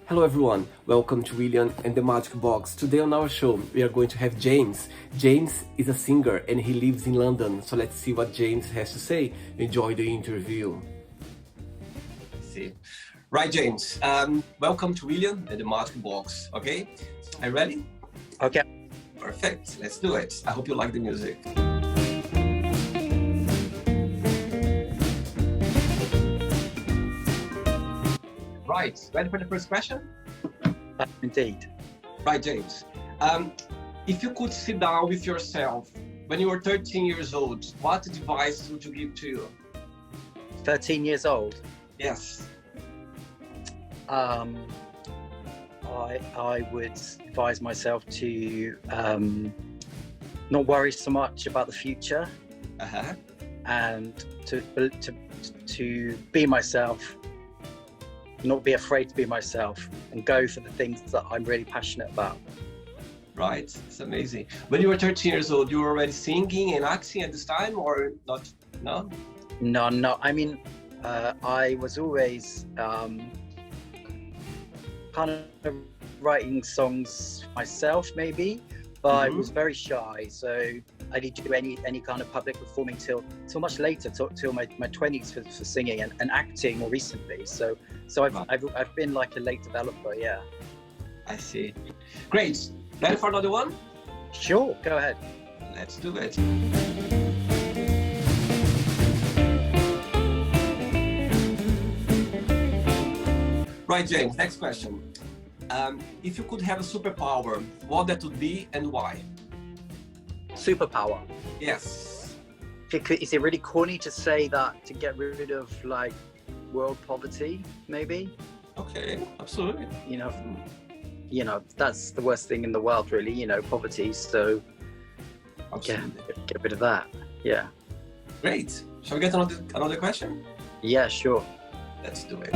Hello everyone, welcome to William and the Magic Box. Today on our show we are going to have James. James is a singer and he lives in London, so let's see what James has to say. Enjoy the interview. See. Right, James, welcome to William and the Magic Box, okay? Are you ready? Okay. Perfect, let's do it. I hope you like the music. Right, ready for the first question? Indeed. Right, James. If you could sit down with yourself when you were 13 years old, what advice would you give to you? 13 years old. Yes. I would advise myself to not worry so much about the future, and to be myself, not be afraid to be myself, and go for the things that I'm really passionate about. Right, it's amazing. When you were 13 years old, you were already singing and acting at this time, or not? No? No. I mean, I was always kind of writing songs myself, maybe, but I was very shy, so I didn't do any kind of public performing till much later, till my 20s for singing and acting more recently. So I've been like a late developer, yeah. I see. Great. Ready for another one? Sure, go ahead. Let's do it. Right, James, next question. If you could have a superpower, what that would be and why? Superpower. Yes. Is it really corny to say that, to get rid of like world poverty, maybe? Okay, absolutely. You know, that's the worst thing in the world, really, poverty. So get rid of that. Yeah. Great. Shall we get another question? Yeah, sure. Let's do it.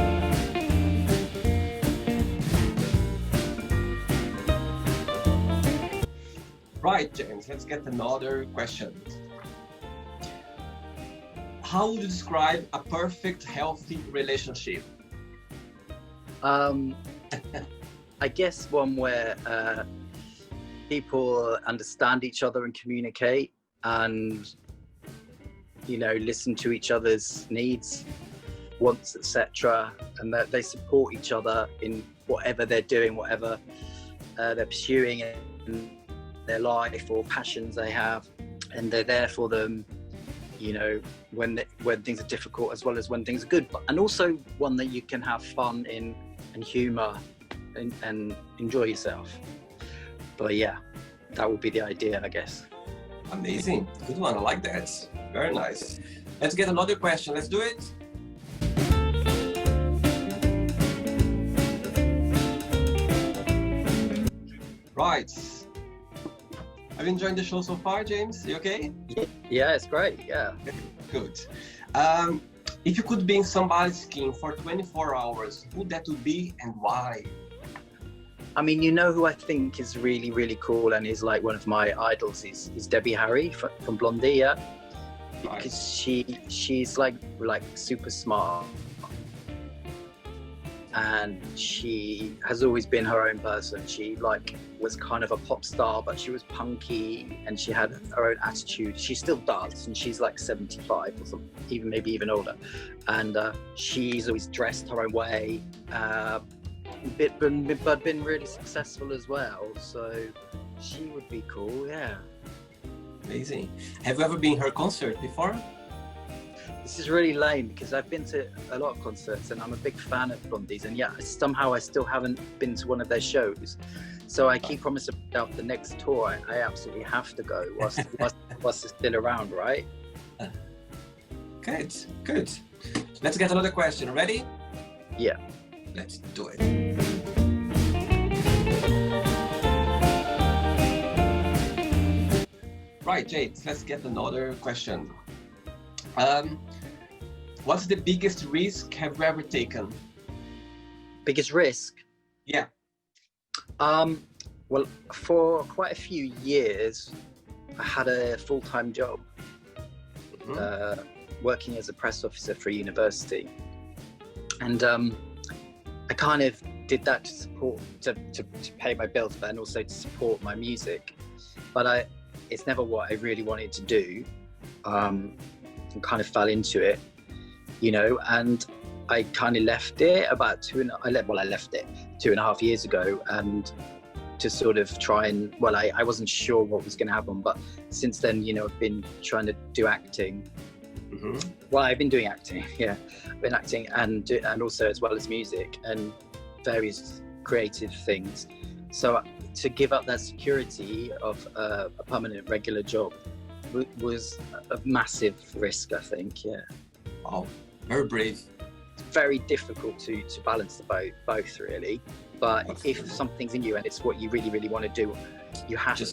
Right, James, let's get another question. How would you describe a perfect, healthy relationship? I guess one where people understand each other and communicate, and listen to each other's needs, wants, etc., and that they support each other in whatever they're doing, whatever they're pursuing in their life or passions they have, and they're there for them, when things are difficult as well as when things are good, and also one that you can have fun in and humor and enjoy yourself. But yeah, that would be the idea, I guess. Amazing. Good one. I like that. Very nice. Let's get another question. Let's do it. Right. Have you enjoyed the show so far, James? You okay? Yeah, it's great. Yeah. Good. If you could be in somebody's skin for 24 hours, who that would be and why? I mean, who I think is really, really cool and is like one of my idols is Debbie Harry from Blondie, yeah? Right. Because she's like super smart, and she has always been her own person. She was kind of a pop star, but she was punky and she had her own attitude. She still does, and she's like 75 or something, maybe even older. And she's always dressed her own way, but been really successful as well. So she would be cool, yeah. Amazing. Have you ever been her concert before? This is really lame because I've been to a lot of concerts and I'm a big fan of Blondie's, and yet somehow I still haven't been to one of their shows. So I keep promising myself the next tour I absolutely have to go whilst it's still around, right? Good. Let's get another question. Ready? Yeah. Let's do it. Right, James, let's get another question. What's the biggest risk have you ever taken? Biggest risk? Yeah. Well, for quite a few years, I had a full-time job working as a press officer for a university. And I kind of did that to support to pay my bills, but then also to support my music. But it's never what I really wanted to do. And kind of fell into it, you know, and I kind of left it about I left it 2.5 years ago, and to sort of try and, well, I wasn't sure what was going to happen, but since then, you know, I've been trying to do acting. Well, I've been doing acting, yeah. I've been acting and also as well as music and various creative things. So to give up that security of a permanent regular job was a massive risk, I think, yeah. Wow, very brave. It's very difficult to balance the both really. But Absolutely. If something's in you and it's what you really, really want to do, you have to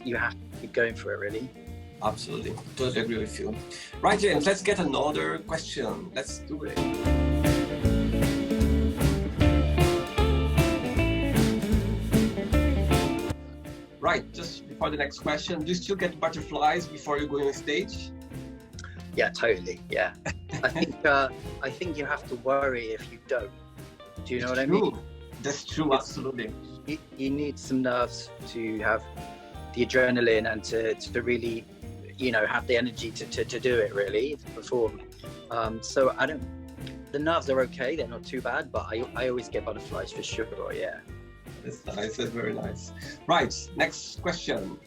keep going for it, really. Absolutely, totally agree with you. Right, James, let's get another question. Let's do it. Right, just before the next question, do you still get butterflies before you go on stage? Yeah, totally, yeah. I think you have to worry if you don't. Do you know what I mean? That's true, absolutely. You need some nerves to have the adrenaline and to really, you know, have the energy to do it, really, to perform. So the nerves are okay, they're not too bad, but I always get butterflies for sure, yeah. That's nice, that's very nice. Right, next question.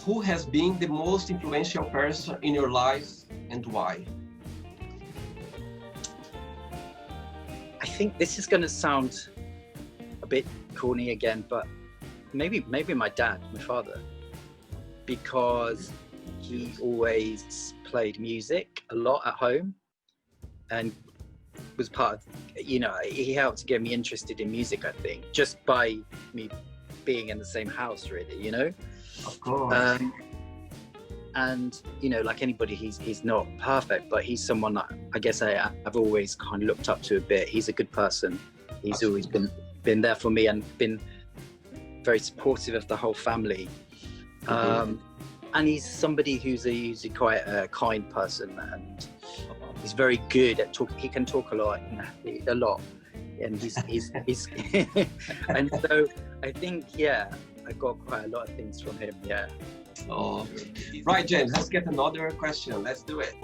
Who has been the most influential person in your life and why? I think this is going to sound a bit corny again, but maybe my dad, my father, because he always played music a lot at home and was part of, you know, he helped to get me interested in music, I think, just by me being in the same house, really, you know? Of course. And, you know, like anybody, he's not perfect, but he's someone that I guess I've always kind of looked up to a bit. He's a good person. He's Absolutely. always been there for me and been very supportive of the whole family. And he's somebody who's quite a kind person, and he's very good at talking. He can talk a lot, and he's and so I think, yeah, I got quite a lot of things from him, yeah. Oh. Right, James, let's get another question. Let's do it.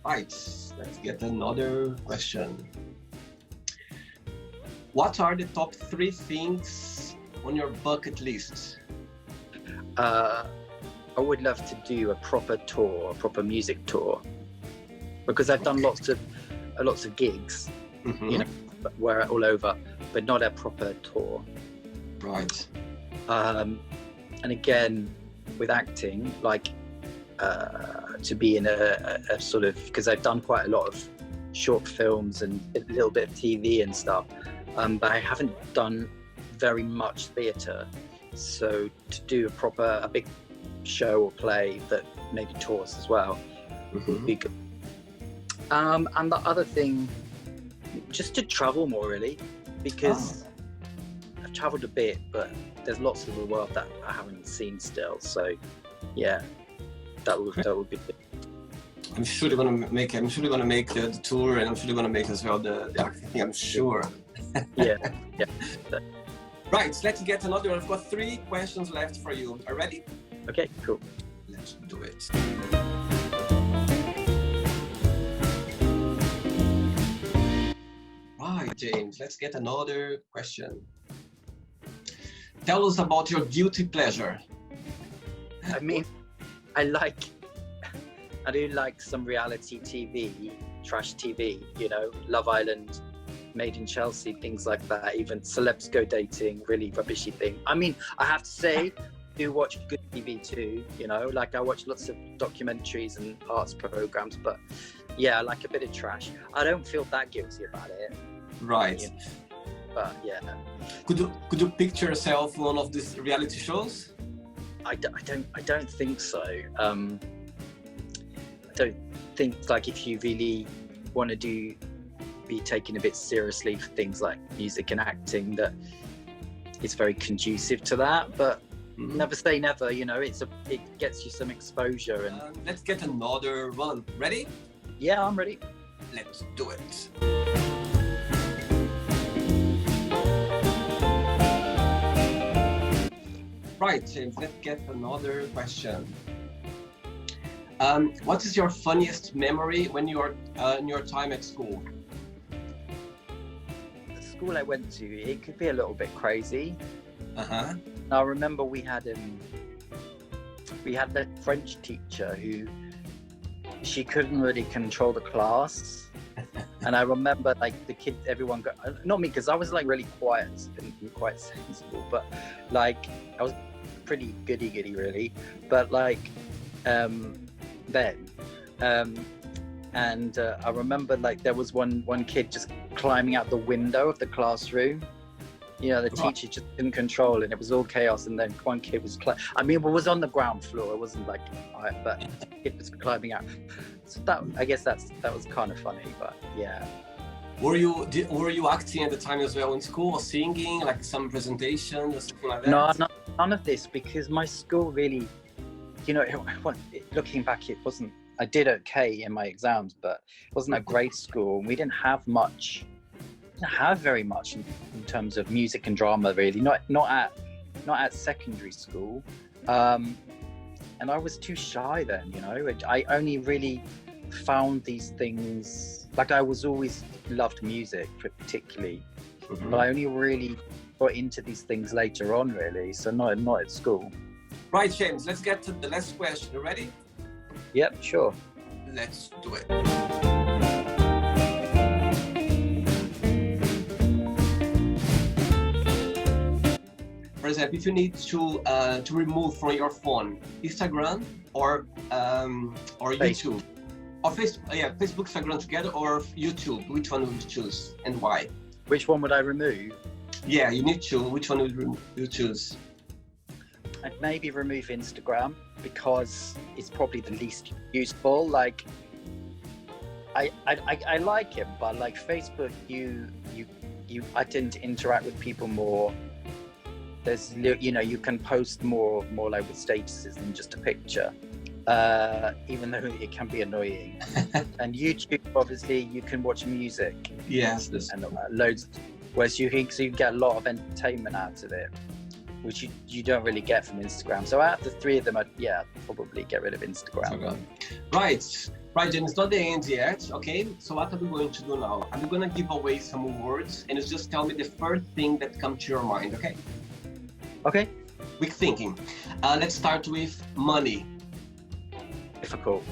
Right, let's get another question. What are the top 3 things on your bucket list? I would love to do a proper tour, a proper music tour, because I've done lots of gigs, you know, where all over, but not a proper tour. Right. And again, with acting, like to be in a sort of, because I've done quite a lot of short films and a little bit of TV and stuff, but I haven't done very much theatre. So to do a big show or play that maybe tours as well would be good. And the other thing, just to travel more, really, because I've travelled a bit, but there's lots of the world that I haven't seen still. So yeah, that would be good. I'm sure you're gonna make the tour, and I'm sure you're gonna make as well the acting thing, I'm sure. Yeah. Right, let's get another one. I've got 3 questions left for you. Are you ready? Okay, cool. Let's do it. Right, James, let's get another question. Tell us about your guilty pleasure. I mean, I do like some reality TV, trash TV, you know, Love Island, Made in Chelsea, things like that. Even Celebs Go Dating, really rubbishy thing. I mean, I have to say, I do watch good TV too, you know, like I watch lots of documentaries and arts programs, but yeah, I like a bit of trash. I don't feel that guilty about it. Right. You know, but yeah. Could you picture yourself in one of these reality shows? I don't think so. I don't think, like, if you really want to be taken a bit seriously for things like music and acting, that it's very conducive to that. But Mhm. Never say never, you know, it gets you some exposure. And Let's get another one. Ready? yeah, I'm ready. Let's do it. Right, James, let's get another question. What is your funniest memory when you are in your time at school? The school I went to, it could be a little bit crazy. Uh-huh. I remember we had a French teacher who she couldn't really control the class. And I remember like the kids, everyone got, not me, because I was like really quiet and quite sensible, but like I was pretty goody really. But like then I remember like there was one kid just climbing out the window of the classroom. You know, the teacher just didn't control, and it was all chaos. And then one kid was, I mean, it was on the ground floor. It wasn't like, but it was climbing out. So I guess that was kind of funny. But yeah. Were you acting at the time as well in school, or singing, like some presentation or something like that? No, none of this, because my school really, you know, looking back, it wasn't. I did okay in my exams, but it wasn't a great school. We didn't have very much in terms of music and drama, really. Not at secondary school, and I was too shy then. You know, I only really found these things. Like I was always loved music, particularly, but I only really got into these things later on, really. So not at school. Right, James. Let's get to the last question. You ready? Yep, sure. Let's do it. For example, if you need to remove from your phone Instagram or YouTube, or Facebook, Instagram together, or YouTube, which one would you choose and why? Which one would I remove? Yeah, you need to. Which one would you choose? I'd maybe remove Instagram because it's probably the least useful. Like, I like it, but like Facebook, I tend to interact with people more. There's, you know, you can post more like with statuses than just a picture, even though it can be annoying. And YouTube, obviously, you can watch music. Yes, and loads. Whereas you can get a lot of entertainment out of it, which you don't really get from Instagram. So out of the three of them, I'd probably get rid of Instagram. Right, Jen, it's not the end yet, okay? So what are we going to do now? I'm going to give away some words, and you just tell me the first thing that comes to your mind, okay? Okay. Quick thinking. Let's start with money. Difficult.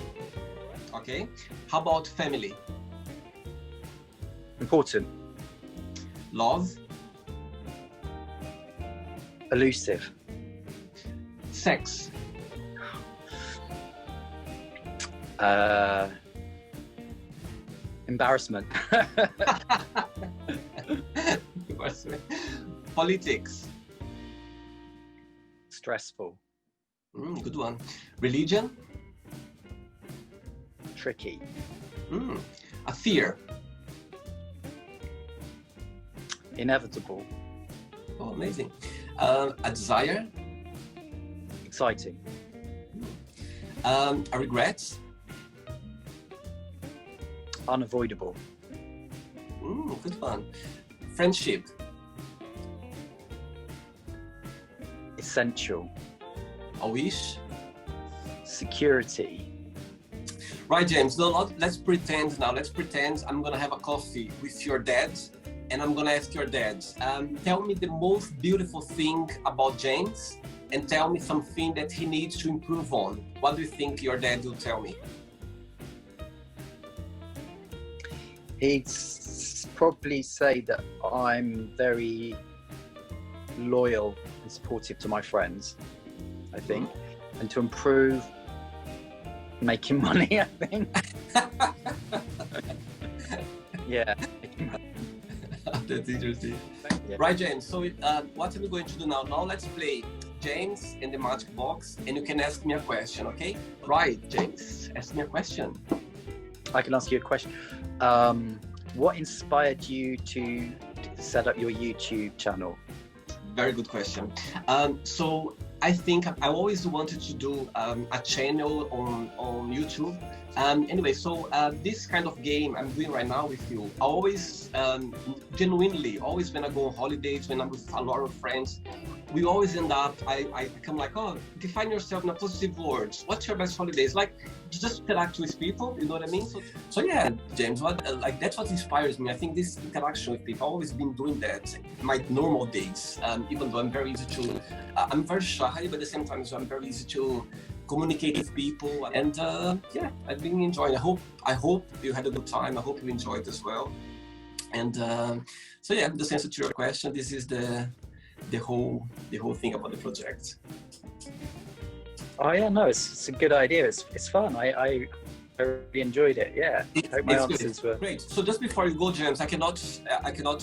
Okay. How about family? Important. Love? Elusive. Sex? Embarrassment. Politics? Stressful. Good one. Religion? Tricky. A fear? Inevitable. Oh, amazing. A desire? Exciting. A regret? Unavoidable. Good one. Friendship? Essential. A wish? Security. Right, James. No, let's pretend now. Let's pretend I'm gonna have a coffee with your dad, and I'm gonna ask your dad, tell me the most beautiful thing about James, and tell me something that he needs to improve on. What do you think your dad will tell me? He'd probably say that I'm very loyal and supportive to my friends, I think, and to improve, making money, I think. Yeah. That's interesting. Yeah. Right, James. So what are we going to do now? Now let's play James and the Magic Box, and you can ask me a question, okay? Right, James, ask me a question. I can ask you a question. What inspired you to set up your YouTube channel? Very good question. So I think I always wanted to do a channel on YouTube. Anyway, so this kind of game I'm doing right now with you, I always genuinely, always when I go on holidays, when I'm with a lot of friends, we always end up, I come like, oh, define yourself in a positive words. What's your best holidays? Like, just interact with people, you know what I mean? So yeah, James, what like that's what inspires me. I think this interaction with people, I've always been doing that in my normal days, even though I'm very easy to, I'm very shy, but at the same time, so I'm very easy to communicate with people. And yeah, I've been enjoying. I hope you had a good time. I hope you enjoyed as well. And so yeah, the answer to your question, this is the whole thing about the project. Oh yeah, no, it's a good idea. It's fun. I really enjoyed it. Yeah, I hope my answers were great. So just before you go, James, I cannot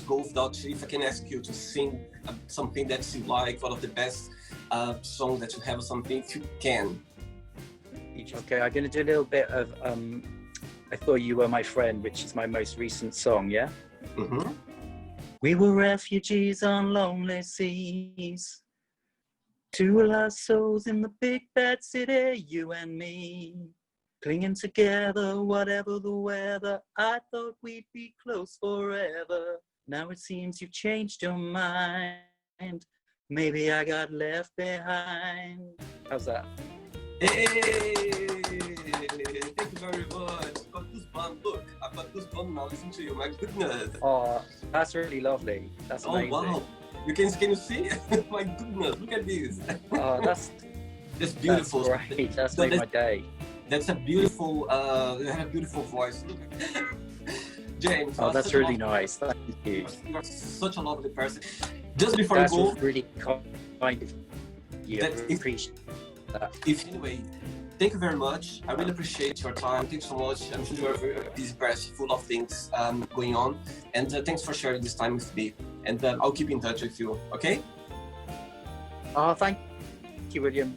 go without, if I can ask you to sing something that you like, one of the best songs that you have, or something, if you can. Okay, I'm gonna do a little bit of I Thought You Were My Friend, which is my most recent song. Yeah. Mm-hmm. We were refugees on lonely seas, two lost souls in the big bad city, you and me, clinging together, whatever the weather. I thought we'd be close forever. Now it seems you've changed your mind. Maybe I got left behind. How's that? Hey, thank you very much. I've got goosebumps. Look, I've got goosebumps now. Listen to you. My goodness. Oh, that's really lovely. That's amazing. Oh wow. Can you see? My goodness, look at this. Oh, that's beautiful. That's great. That's made my day. That's a beautiful. You have a beautiful voice. Look. James. Oh, that's really nice. Thank you. You're such a lovely person. Just before that's you go, really kind of you. I appreciate that. Anyway, thank you very much. I really appreciate your time. Thanks so much. I'm sure you're a very busy person, full of things going on. And thanks for sharing this time with me. And I'll keep in touch with you, okay? Oh, thank you, William.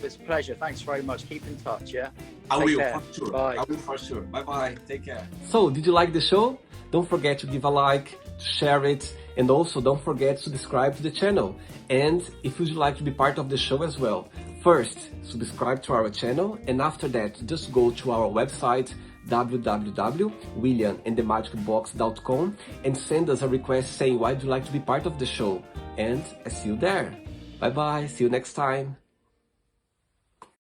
It's a pleasure. Thanks very much. Keep in touch, yeah? I Take will, care. for sure. Bye. I will, for sure. Bye-bye. Take care. So, did you like the show? Don't forget to give a like, share it, and also don't forget to subscribe to the channel. And if you'd like to be part of the show as well, first, subscribe to our channel, and after that, just go to our website, www.williamandthemagicbox.com, and send us a request saying why you'd like to be part of the show. And I see you there. Bye-bye. See you next time.